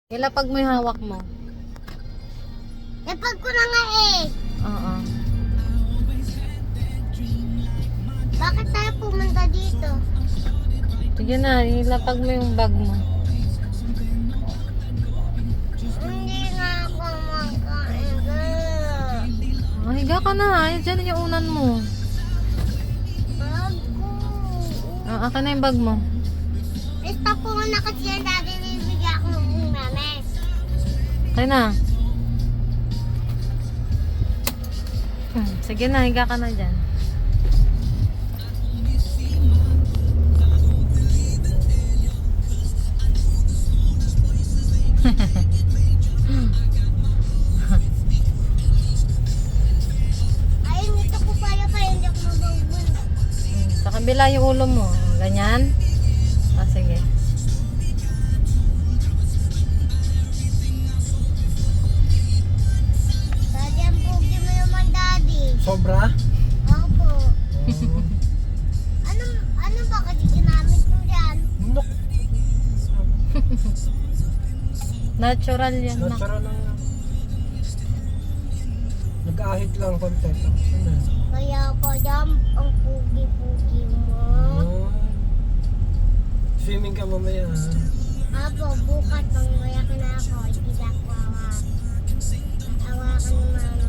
Ilapag mo yung hawak mo. Lapag ko na nga eh. Oo. Bakit tayo pumunta dito? Sige na, ilapag mo yung bag mo. Hindi na ako makain. girl. Oh, higa ka na. Ay, dyan yung unan mo. Bag ko. Akin na yung bag mo. Stop po na kasi yan dati nilibigyan ako ng mami. Kaya na. Sige na, higa ka na dyan. Ay, nito ko pala kaya hindi ako mabagbun. Sa kabila yung ulo mo. Ganyan. Sige. Daddy, ang pogi mo naman, Daddy. Sobra? Opo. Ano ba kasi ginamit mo dyan? Nok. Natural yan. Nak. Natural lang yan. Nag-ahit lang konti. Ano? Kaya pa dyan, ang pogi-pogi mo. Swimming ka mamaya. Apo, bukas pang mayakin ako. Hindi ako awa. Awa ka ni mama.